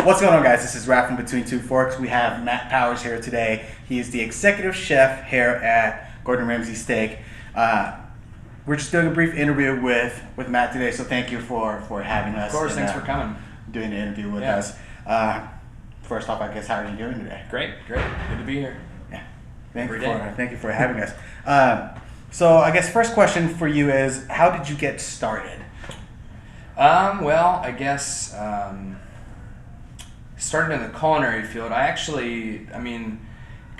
What's going on, guys? This is Rap from Between Two Forks. We have Matt Powers here today. He is the executive chef here at Gordon Ramsay Steak. We're just doing a brief interview with Matt today, so thank you for having us. Of course, thanks for coming. Doing the interview with us. First off, I guess, how are you doing today? Great. Good to be here. Yeah. Thank you for having us. So I guess first question for you is, how did you get started? Well, I guess started in the culinary field. I kind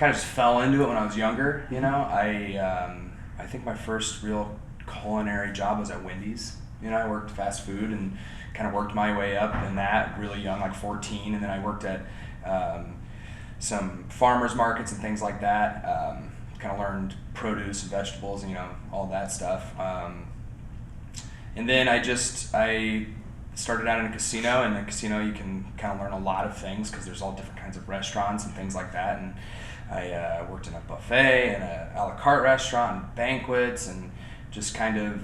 of just fell into it when I was younger. You know, I think my first real culinary job was at Wendy's. You know, I worked fast food and kind of worked my way up in that really young, like 14, and then I worked at some farmers markets and things like that. Kind of learned produce and vegetables, and, you know, all that stuff. And then I started out in a casino. And in a casino, you can kind of learn a lot of things because there's all different kinds of restaurants and things like that. And I worked in a buffet and a la carte restaurant and banquets, and just kind of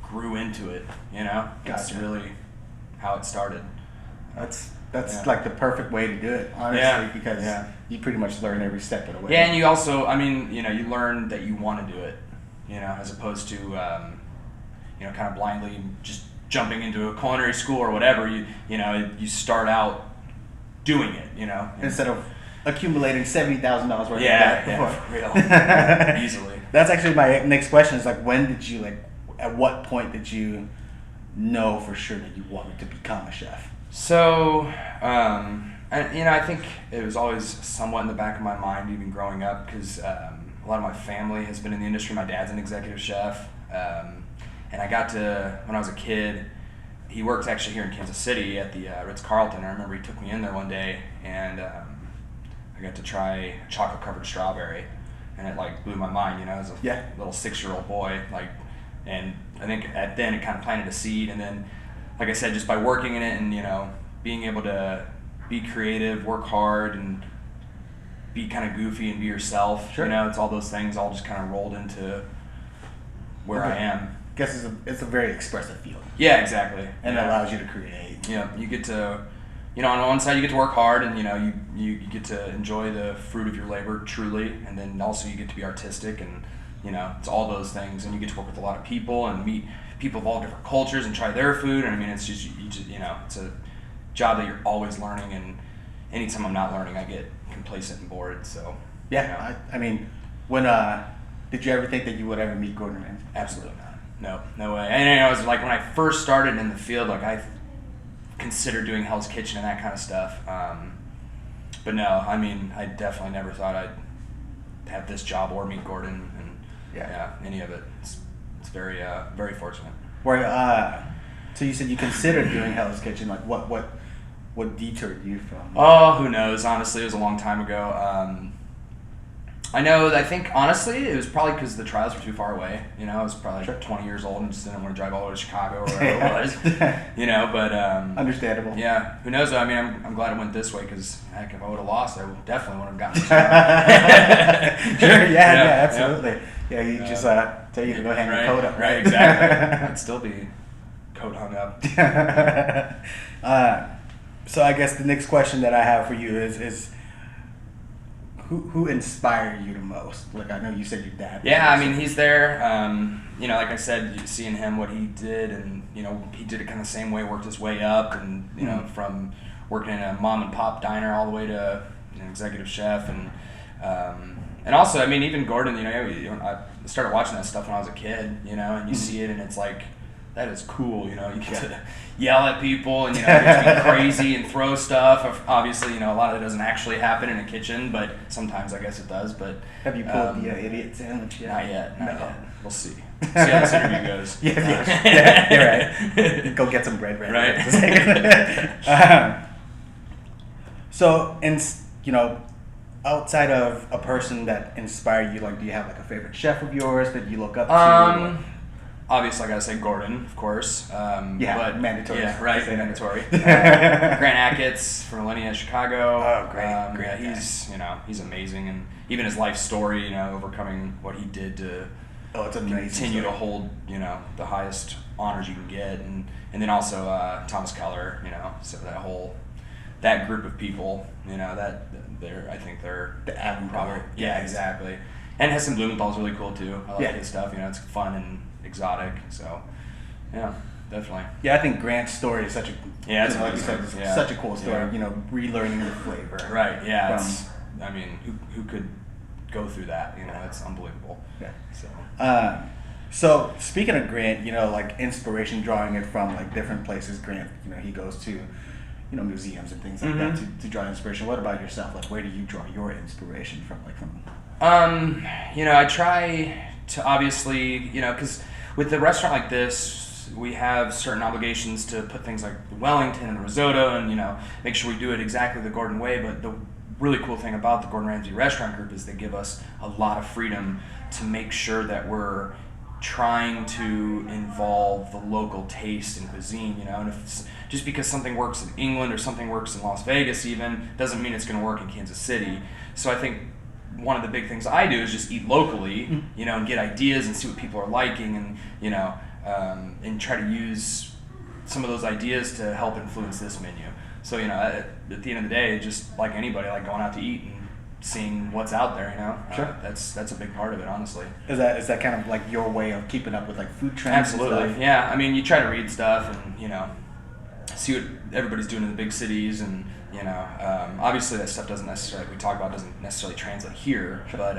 grew into it. You know, that's really how it started. That's like the perfect way to do it, honestly, because you pretty much learn every step of the way. Yeah, and you also, you learn that you want to do it, you know, as opposed to, kind of blindly just jumping into a culinary school or whatever. You start out doing it, you know. Instead of accumulating $70,000 worth of debt. Yeah, real. Easily. That's actually my next question is, at what point did you know for sure that you wanted to become a chef? So, I think it was always somewhat in the back of my mind, even growing up, because a lot of my family has been in the industry. My dad's an executive chef, and I got to, when I was a kid, he worked actually here in Kansas City at the Ritz-Carlton. I remember he took me in there one day, and I got to try chocolate-covered strawberry, and it blew my mind, you know, as a little 6-year-old boy, and I think then it kind of planted a seed, and then, like I said, just by working in it and, you know, being able to be creative, work hard, and be kind of goofy and be yourself, you know, it's all those things all just kind of rolled into where I am. I guess it's a very expressive field. Yeah, exactly. And it allows you to create. Yeah, you get to, on one side you get to work hard, and, you get to enjoy the fruit of your labor truly, and then also you get to be artistic, and, it's all those things, and you get to work with a lot of people and meet people of all different cultures and try their food, and it's just it's a job that you're always learning, and anytime I'm not learning, I get complacent and bored. So when did you ever think that you would ever meet Gordon Ramsay? Absolutely not. No way. And I was when I first started in the field, I considered doing Hell's Kitchen and that kind of stuff. But no, I definitely never thought I'd have this job or meet Gordon, and any of it. It's very very fortunate. So you said you considered doing Hell's Kitchen. What detoured you from? Oh, who knows? Honestly, it was a long time ago. I think honestly, it was probably because the trials were too far away. You know, I was probably 20 years old and just didn't want to drive all the way to Chicago or wherever it was. But understandable. Yeah, who knows? I'm glad it went this way, because heck, if I would have lost, I definitely wouldn't have gotten this job. Sure. Yeah, absolutely. Yeah, you just tell you to go hang your coat up. Right, exactly. I'd still be coat hung up. So I guess the next question that I have for you is who inspired you the most? I know you said your dad. Yeah, he's there. Like I said, seeing him, what he did, and, he did it kind of the same way, worked his way up, and, from working in a mom and pop diner all the way to an executive chef, and also, even Gordon, I started watching that stuff when I was a kid, and you see it, and it's like, that is cool, you get to yell at people, and, you get to be crazy and throw stuff. Obviously, a lot of it doesn't actually happen in a kitchen, but sometimes I guess it does. But have you pulled the idiot sandwich yet? Not yet. We'll see. See how this interview goes. Yeah, you're right. Go get some bread, right? So, outside of a person that inspired you, do you have a favorite chef of yours that you look up to? Obviously, I gotta say Gordon, of course. But mandatory. Yeah, right. Mandatory. Grant Achatz from Millennia, Chicago. Oh, great. Great. He's amazing, and even his life story, overcoming what he did to it's amazing continue to hold, the highest honors you can get, and then also Thomas Keller, so that group of people, that I think they're The avant-garde yeah, guys. exactly. And Heston Blumenthal's really cool too. I like Yeah. his stuff. It's fun and exotic. So, yeah, definitely. Yeah, I think Grant's story is such a Yeah, it's like you amazing. said, it's Yeah. such a cool story. Yeah. Relearning the flavor. Right. Yeah. From- Who could go through that? It's unbelievable. Yeah. So. So speaking of Grant, like inspiration, drawing it from like different places. Grant, he goes to, museums and things like that to draw inspiration. What about yourself? Like, where do you draw your inspiration from? I try to obviously, because with the restaurant like this, we have certain obligations to put things like the Wellington and the risotto, and make sure we do it exactly the Gordon way. But the really cool thing about the Gordon Ramsay Restaurant Group is they give us a lot of freedom to make sure that we're trying to involve the local taste and cuisine, and if it's, just because something works in England or something works in Las Vegas even, doesn't mean it's going to work in Kansas City. So I think one of the big things I do is just eat locally, and get ideas and see what people are liking, and and try to use some of those ideas to help influence this menu. So at the end of the day, just like anybody, like going out to eat and seeing what's out there, Sure. That's a big part of it, honestly. Is that kind of like your way of keeping up with like food trends? Absolutely, and stuff? yeah. You try to read stuff and see what everybody's doing in the big cities, and obviously that stuff doesn't necessarily, like we talk about, doesn't necessarily translate here. Sure. But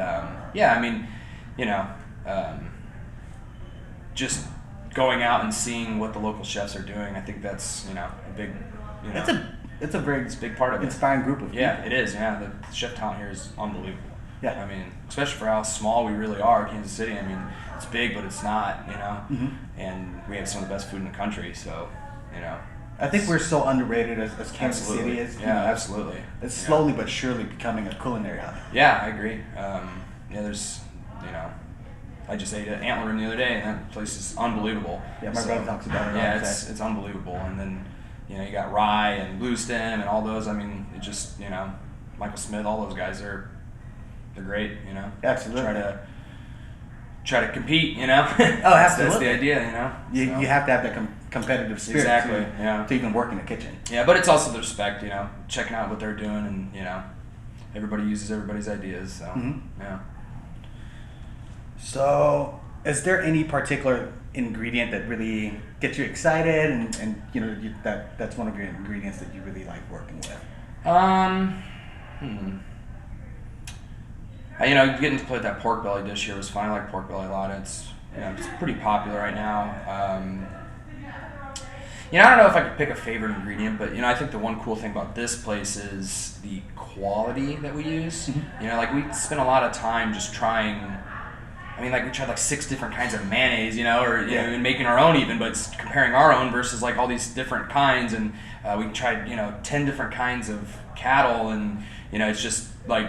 just going out and seeing what the local chefs are doing, I think that's a big, It's a very it's a big part of it. inspiring group of people. Yeah, it is. Yeah, the chef talent here is unbelievable. Yeah. Especially for how small we really are, Kansas City. It's big, but it's not. And we have some of the best food in the country. So, I think we're so underrated as Kansas absolutely. City is. Yeah, absolutely. It's slowly but surely becoming a culinary hub. Yeah, I agree. There's, I just ate at Antler Room the other day, and that place is unbelievable. Yeah, my brother talks about it all Yeah, the time. it's unbelievable. And then, you got Rye and Blue Stem and all those. It just, Michael Smith, all those guys they're great. Absolutely. Try to compete. Oh, That's absolutely. the idea. You So. have to have that competitive spirit Exactly, yeah. to even work in the kitchen. Yeah, but it's also the respect. Checking out what they're doing, and everybody uses everybody's ideas. So yeah. So, is there any particular ingredient that really gets you excited, and that's one of your ingredients that you really like working with? Getting to play with that pork belly dish here was fun. I like pork belly a lot. It's pretty popular right now. I don't know if I could pick a favorite ingredient, but I think the one cool thing about this place is the quality that we use. We spend a lot of time just trying. We tried like 6 different kinds of mayonnaise, and making our own even, but it's comparing our own versus like all these different kinds, and we tried 10 different kinds of cattle, and it's just like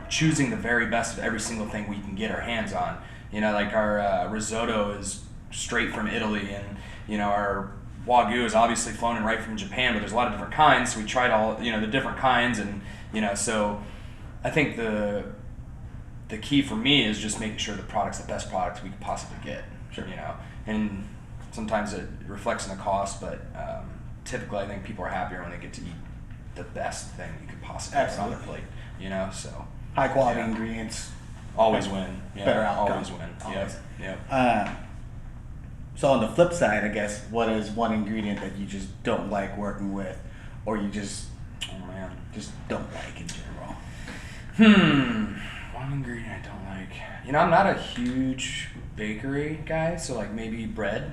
choosing the very best of every single thing we can get our hands on. Like our risotto is straight from Italy, and our Wagyu is obviously flown in right from Japan, but there's a lot of different kinds, so we tried all the different kinds, and so I think the key for me is just making sure the product's the best product we could possibly get. Sure. And sometimes it reflects in the cost, but typically I think people are happier when they get to eat the best thing you could possibly put on their plate. So High quality yeah. ingredients. Always win. Yeah, Better outcome. always win. Always. Yep. So on the flip side, I guess, what is one ingredient that you just don't like working with, or you just don't like in general? One ingredient I don't like. I'm not a huge bakery guy, so like maybe bread.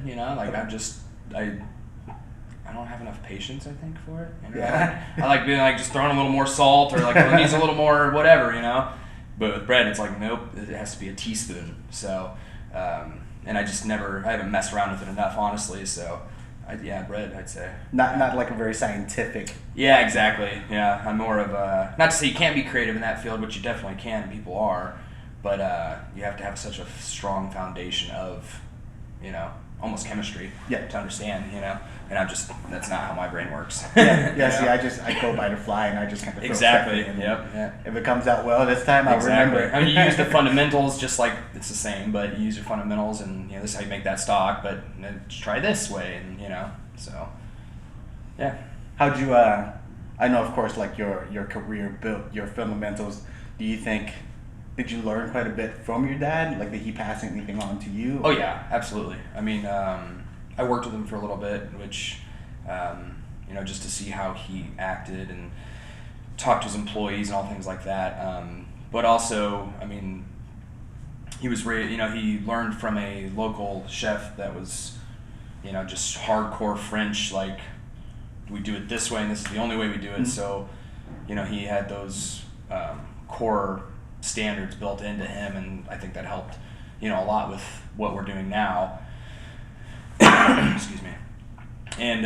I don't have enough patience, I think, for it. Yeah. I like being like just throwing a little more salt, or like it needs a little more whatever. But with bread, it's like nope, it has to be a teaspoon. So, and I haven't messed around with it enough, honestly. So, bread, I'd say. Not like a very scientific. Yeah, exactly. Yeah, I'm more of a, not to say you can't be creative in that field, which you definitely can, and people are, but you have to have such a strong foundation of, almost chemistry Yeah. to understand, and that's not how my brain works. See, I go by the fly, and I just kind of Exactly. throw stuff in. Yep. Yeah. If it comes out well this time, I'll Exactly. remember it. I mean, you use the fundamentals just like it's the same, but you use your fundamentals, and this is how you make that stock. But just try this way, and so yeah. How'd you? I know, of course, like your career built your fundamentals. Do you think? Did you learn quite a bit from your dad? Like, did he pass anything on to you? Oh yeah, absolutely. I mean, I worked with him for a little bit, which, just to see how he acted and talked to his employees and all things like that. But also, I mean, he was he learned from a local chef that was, just hardcore French. Like, we do it this way, and this is the only way we do it. Mm-hmm. So, he had those core standards built into him, and I think that helped, a lot with what we're doing now. Excuse me. And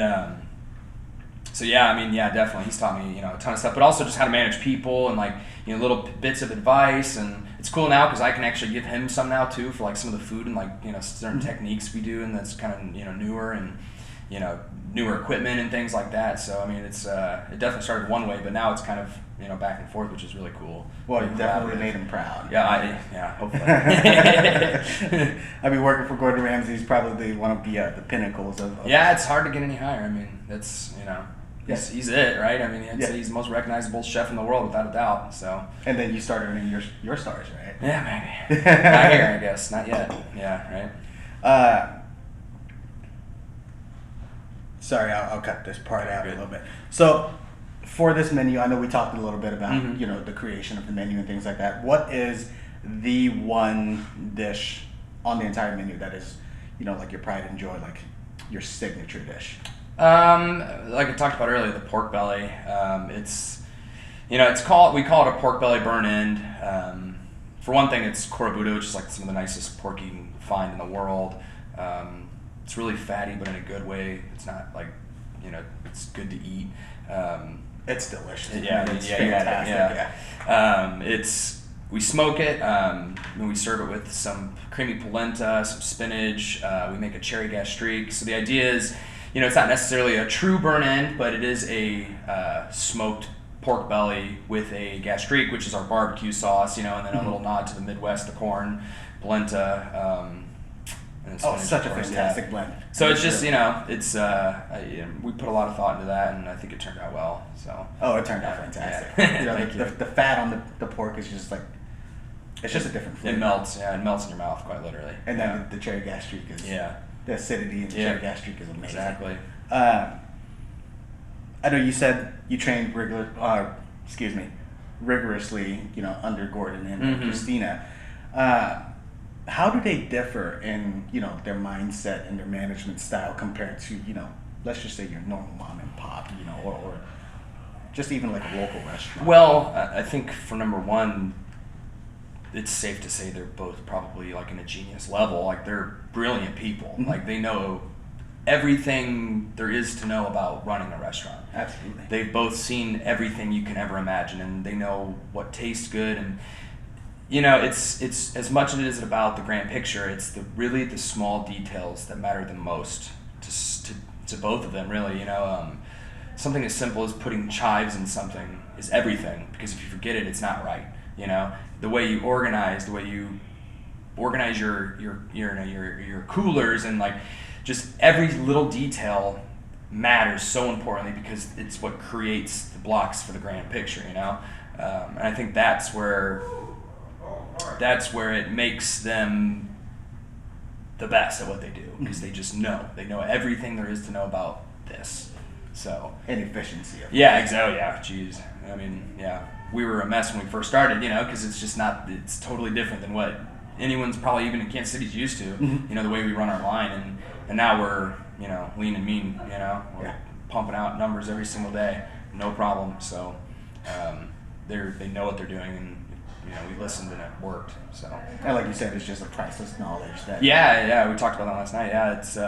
so yeah, I mean, yeah, definitely, he's taught me a ton of stuff, but also just how to manage people and like little bits of advice. And it's cool now because I can actually give him some now too for like some of the food and like certain techniques we do, and that's kind of newer and newer equipment and things like that. So I mean, it's it definitely started one way, but now it's kind of back and forth, which is really cool. Well, you definitely made him proud. Yeah, hopefully. I mean, working for Gordon Ramsay is probably one of the pinnacles of yeah, it's hard to get any higher. I mean, that's Yes. he's it, right? I mean, I'd say he's the most recognizable chef in the world without a doubt. So. And then you started earning your stars, right? Yeah, maybe. Not here, I guess. Not yet. Yeah, right. Sorry, I'll cut this part out a little bit. So, for this menu, I know we talked a little bit about the creation of the menu and things like that. What is the one dish on the entire menu that is, like your pride and joy, like your signature dish? Like I talked about earlier, the pork belly. It's we call it a pork belly burn-in. For one thing, it's Korabuta, which is like some of the nicest pork you can find in the world. It's really fatty, but in a good way. It's not like, it's good to eat. It's delicious. It's fantastic. We smoke it, and we serve it with some creamy polenta, some spinach. We make a cherry gastrique. So the idea is, it's not necessarily a true burn-in, but it is a smoked pork belly with a gastrique, which is our barbecue sauce, and then a little nod to the Midwest, the corn, polenta. And such a fantastic blend. So it's just, it's we put a lot of thought into that, and I think it turned out well. So. Oh, it turned out fantastic. Yeah. The fat on the pork is just like, it's just a different flavor. It melts, it melts in your mouth quite literally. And then the cherry gastrique is, the acidity in the cherry gastrique is amazing. Exactly. I know you said you trained rigorously, under Gordon and Christina. How do they differ in, their mindset and their management style compared to, let's just say your normal mom and pop, or just even like a local restaurant? Well, I think for number one, it's safe to say they're both probably like in a genius level. Like, they're brilliant people. Mm-hmm. Like, they know everything there is to know about running a restaurant. Absolutely. They've both seen everything you can ever imagine, and they know what tastes good. And it's as much as it is about the grand picture, it's really the small details that matter the most to both of them, really. Something as simple as putting chives in something is everything, because if you forget it, it's not right. The way you organize, your coolers, and like just every little detail matters so importantly, because it's what creates the blocks for the grand picture. And I think that's where it makes them the best at what they do, because they just know. They know everything there is to know about this. So. And efficiency. Yeah, exactly. Yeah, jeez. I mean, yeah. We were a mess when we first started, because it's just it's totally different than what anyone's probably even in Kansas City's used to, the way we run our line. And now we're, lean and mean, we're pumping out numbers every single day, no problem. So they know what they're doing, and we listened and it worked. So. And like you said, it's just a priceless knowledge that. Yeah, we talked about that last night. Yeah, it's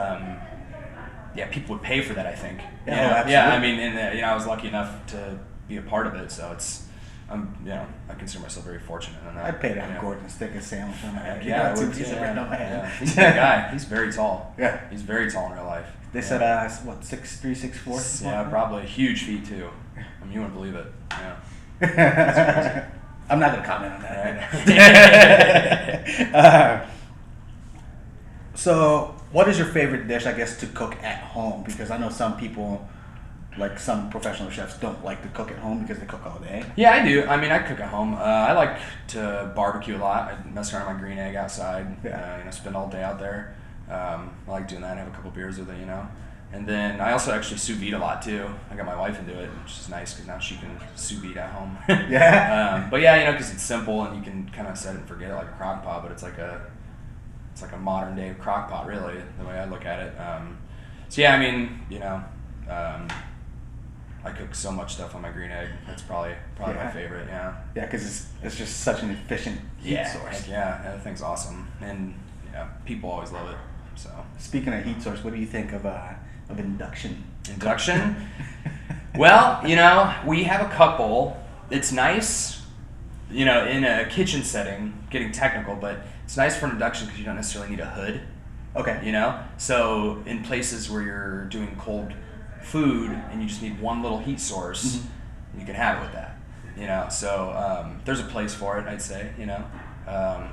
people would pay for that, I think. Absolutely. Yeah, I mean, and I was lucky enough to be a part of it, so it's I consider myself very fortunate in that. I'd pay to have Gordon stick a sandwich on my head. Yeah, Two pieces of bread on my head. He's a big guy. He's very tall. Yeah. He's very tall in real life. They said, 6'3", 6'4"? Yeah, probably. Huge feet, too. I mean, you wouldn't believe it. Yeah. I'm not going to comment on that. Right? So, what is your favorite dish, I guess, to cook at home? Because I know some people, like some professional chefs, don't like to cook at home because they cook all day. Yeah, I do. I mean, I cook at home. I like to barbecue a lot. I mess around with my green egg outside. Yeah. Spend all day out there. I like doing that. Have a couple beers with it, And then I also actually sous vide a lot too. I got my wife into it, which is nice because now she can sous vide at home. Yeah. But yeah, because it's simple and you can kind of set it and forget it like a crock pot, but it's like a modern day crock pot, really, the way I look at it. So yeah, I mean, I cook so much stuff on my green egg. That's probably my favorite. Yeah. Yeah, because it's just such an efficient heat source. Yeah, that thing's awesome, and people always love it. So speaking of heat source, what do you think of induction? Induction? Well, we have a couple. It's nice, in a kitchen setting, getting technical, but it's nice for an induction because you don't necessarily need a hood. Okay. So in places where you're doing cold food and you just need one little heat source, you can have it with that. So there's a place for it, I'd say.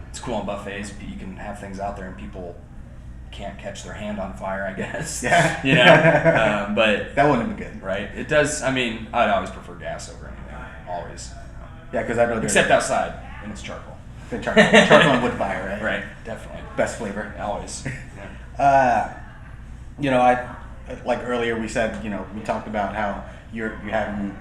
It's cool on buffets. You can have things out there and people can't catch their hand on fire, I guess. Yeah. But that wouldn't be good, right? It does. I mean, I'd always prefer gas over anything. Always. Yeah, because I know except outside, and it's charcoal. Charcoal and wood fire, right? Right. Definitely. Best flavor. Always. I like earlier we said, we talked about how you're having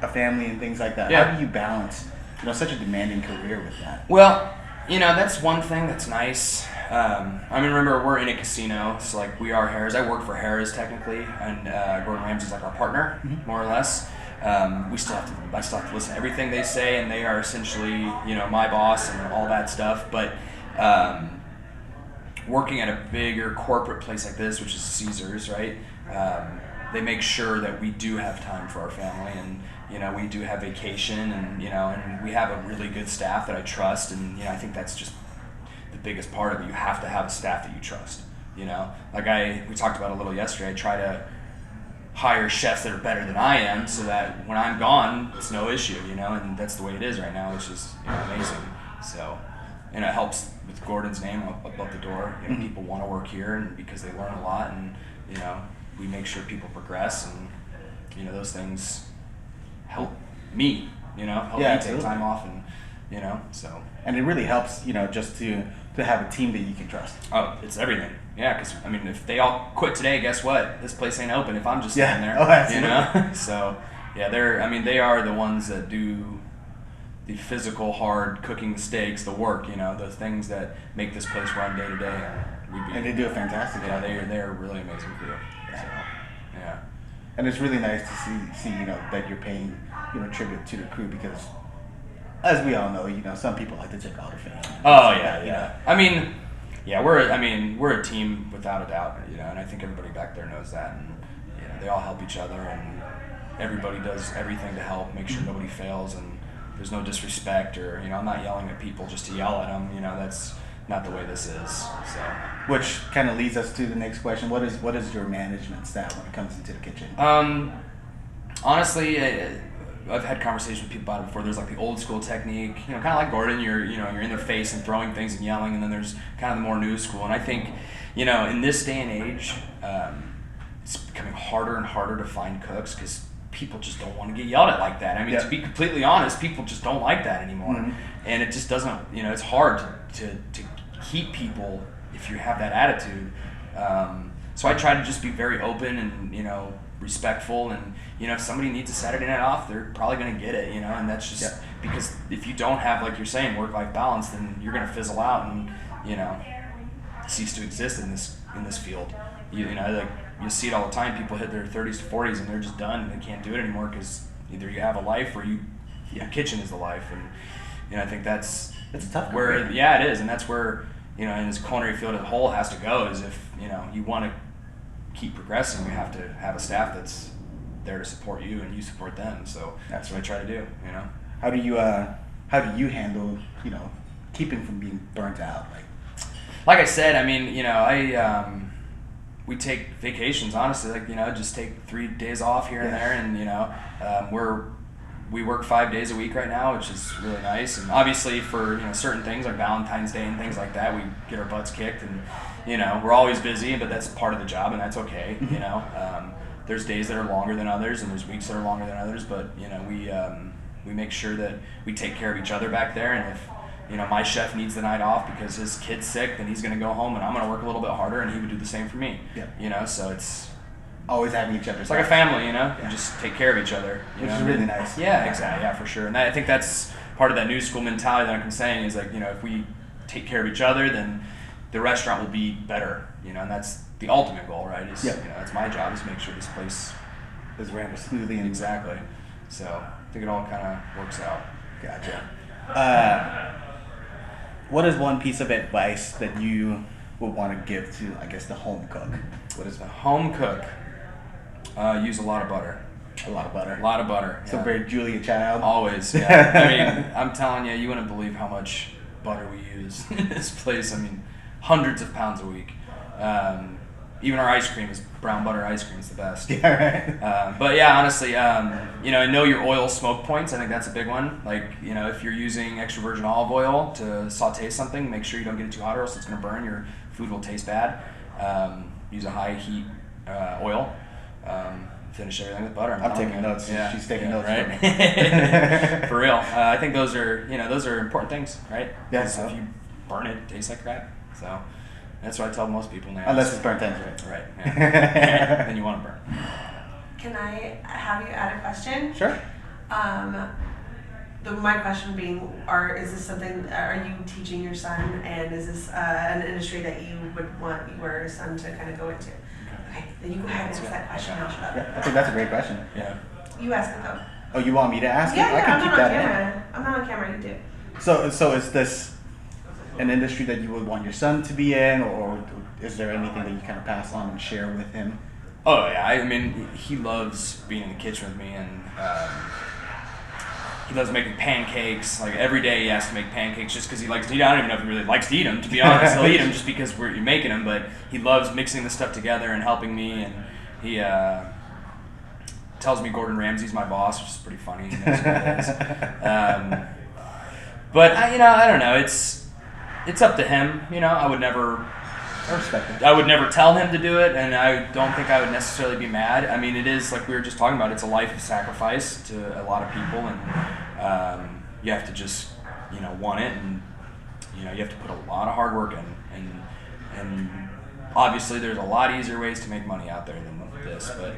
a family and things like that. Yeah. How do you balance, such a demanding career with that? Well, that's one thing that's nice. Remember, we're in a casino, so we are Harrah's. I work for Harrah's technically, and Gordon Ramsay's like our partner, more or less. I still have to listen to everything they say, and they are essentially, my boss and all that stuff. But working at a bigger corporate place like this, which is Caesars, right? They make sure that we do have time for our family, and we do have vacation, and and we have a really good staff that I trust, and I think that's just the biggest part of it. You have to have a staff that you trust. We talked about a little yesterday. I try to hire chefs that are better than I am, so that when I'm gone, it's no issue. And that's the way it is right now, which is amazing. So, and it helps with Gordon's name above the door. People want to work here, and because they learn a lot, and we make sure people progress, and those things help me. Help me take time off, and so. And it really helps, just to have a team that you can trust. Oh, it's everything. Yeah, because if they all quit today, guess what? This place ain't open if I'm just sitting there. Oh, absolutely. So yeah, they are the ones that do the physical, hard cooking, the steaks, the work. The things that make this place run day to day. And they do a fantastic job. Yeah, they're a really amazing crew. So, yeah. And it's really nice to see that you're paying tribute to the crew, because as we all know, some people like to take all the fame. Oh yeah. We're a team without a doubt, and I think everybody back there knows that, and they all help each other, and everybody does everything to help make sure nobody fails, and there's no disrespect, or I'm not yelling at people just to yell at them. That's not the way this is. So, which kind of leads us to the next question. What is your management style when it comes into the kitchen? Honestly, I've had conversations with people about it before. There's the old school technique, kind of like Gordon. You're in their face and throwing things and yelling, and then there's kind of the more new school. And I think, in this day and age, it's becoming harder and harder to find cooks because people just don't want to get yelled at like that. To be completely honest, people just don't like that anymore, and it just doesn't. It's hard to keep people if you have that attitude. So I try to just be very open and respectful, and if somebody needs a Saturday night off, they're probably going to get it, and that's just because if you don't have, like you're saying, work-life balance, then you're going to fizzle out and cease to exist in this field. You see it all the time. People hit their 30s to 40s and they're just done, and they can't do it anymore because either you have a life or your kitchen is the life, and I think it's a tough where career. Yeah, it is, and that's where in this culinary field as a whole has to go. Is if you want to keep progressing, you have to have a staff that's there to support you and you support them. So that's what I try to do. how do you handle, keeping from being burnt out? Like I said, I mean, we take vacations, honestly, just take 3 days off here and there, and we work 5 days a week right now, which is really nice. And obviously for certain things like Valentine's Day and things like that, we get our butts kicked, and we're always busy, but that's part of the job, and that's okay. There's days that are longer than others, and there's weeks that are longer than others, but we make sure that we take care of each other back there. And if my chef needs the night off because his kid's sick, then he's going to go home, and I'm going to work a little bit harder, and he would do the same for me. Yeah. So it's always having each other. It's like a family, You just take care of each other. Which is really nice. Yeah, exactly. Yeah, for sure. And I think that's part of that new school mentality that I'm saying is if we take care of each other, then the restaurant will be better. And that's the ultimate goal, right? That's my job, is make sure this place is ran smoothly. Exactly. So I think it all kind of works out. Gotcha. What is one piece of advice that you would want to give to, I guess, the home cook? What is the home cook? Use a lot of butter. A lot of butter. A lot of butter. So very Julia Child. Always. Yeah. I mean, I'm telling you, you wouldn't believe how much butter we use in this place. I mean, hundreds of pounds a week. Even our ice cream is brown butter ice cream. It's the best. Yeah, right. But yeah, honestly, know your oil smoke points. I think that's a big one. If you're using extra virgin olive oil to saute something, make sure you don't get it too hot, or else it's going to burn. Your food will taste bad. Use a high heat oil. Finish everything with butter. I'm taking notes. Yeah. She's taking notes right? for me. For real. I think those are important things, right? Yeah. So if you burn it, it tastes like crap. So that's what I tell most people now. Unless it's burnt ends, right? Right. Yeah. Then you want to burn. Can I have you add a question? Sure. My question being, is this something, are you teaching your son, and is this an industry that you would want your son to kind of go into? Okay, then you go ahead and ask that question, I'll shut up. Yeah, I think that's a great question. Yeah. You ask it though. Oh, you want me to ask Yeah, it? I can I'm keep not on that camera. I'm not on camera, you do. So is this an industry that you would want your son to be in, or is there anything that you kind of pass on and share with him? Oh yeah, I mean, he loves being in the kitchen with me, and he loves making pancakes. Every day he has to make pancakes just because he likes to eat. I don't even know if he really likes to eat them, to be honest. He'll eat them just because you're making them, but he loves mixing the stuff together and helping me, and he tells me Gordon Ramsay's my boss, which is pretty funny. He knows who it is. But I don't know. It's up to him. I respect it. I would never tell him to do it, and I don't think I would necessarily be mad. I mean, it is, like we were just talking about, it's a life of sacrifice to a lot of people, and you have to just, want it, and, you have to put a lot of hard work in, and obviously there's a lot easier ways to make money out there than this, but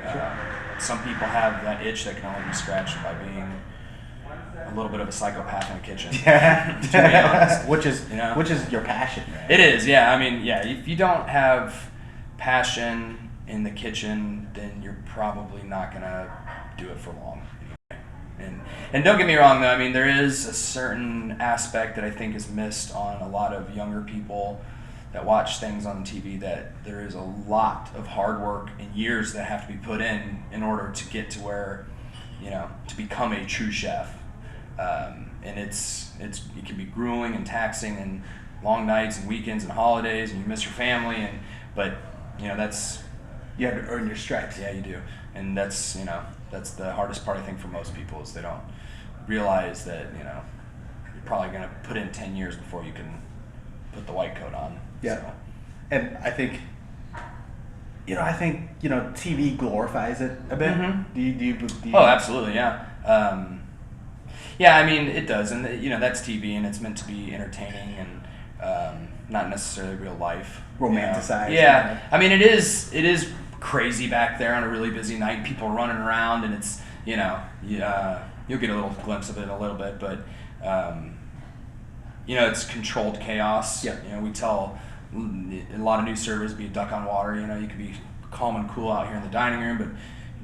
some people have that itch that can only be scratched by being a little bit of a psychopath in the kitchen. Yeah. To be honest. Which is your passion, right? It is, yeah. I mean, yeah, if you don't have passion in the kitchen, then you're probably not going to do it for long. And don't get me wrong, though. I mean, there is a certain aspect that I think is missed on a lot of younger people that watch things on TV, that there is a lot of hard work and years that have to be put in order to get to where, to become a true chef. And it can be grueling and taxing, and long nights and weekends and holidays, and you miss your family, but that's, you have to earn your stripes. Yeah, you do. And that's the hardest part, I think, for most people, is they don't realize that you're probably going to put in 10 years before you can put the white coat on. Yeah. So. And I think TV glorifies it a bit. Mm-hmm. Do you Oh, absolutely, yeah. Yeah, I mean, it does, and that's TV, and it's meant to be entertaining and not necessarily real life. Romanticized. Yeah, I mean, it is crazy back there on a really busy night. People running around, and it's you'll get a little glimpse of it in a little bit, but it's controlled chaos. Yeah. We tell a lot of new servers be a duck on water. You could be calm and cool out here in the dining room, but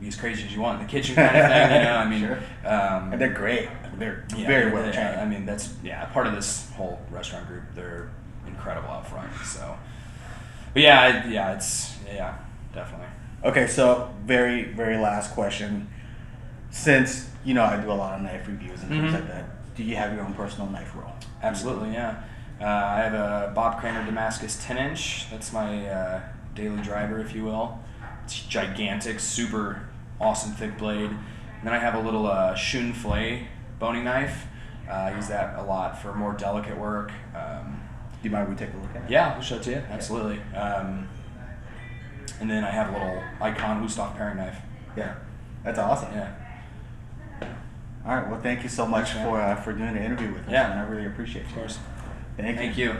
be as crazy as you want in the kitchen, kind of thing. I mean, sure. And they're great. They're very well trained. I mean, that's part of this whole restaurant group. They're incredible out front. So, but it's definitely. Okay, so very very last question. Since you know, I do a lot of knife reviews and things Mhm. like that. Do you have your own personal knife roll? Absolutely, yeah. I have a Bob Kramer Damascus 10-inch. That's my daily driver, if you will. It's gigantic, super awesome thick blade. And then I have a little Shun Flay boning knife. I use that a lot for more delicate work. Do you mind if we take a look at it? Yeah, I'll show it to you. Absolutely. And then I have a little Icon Wusthof paring knife. Yeah. That's awesome. Yeah. All right. Well, thank you so much Thanks, man. for doing the interview with us. Yeah. And I really appreciate it. Of course. Thank you. Thank you.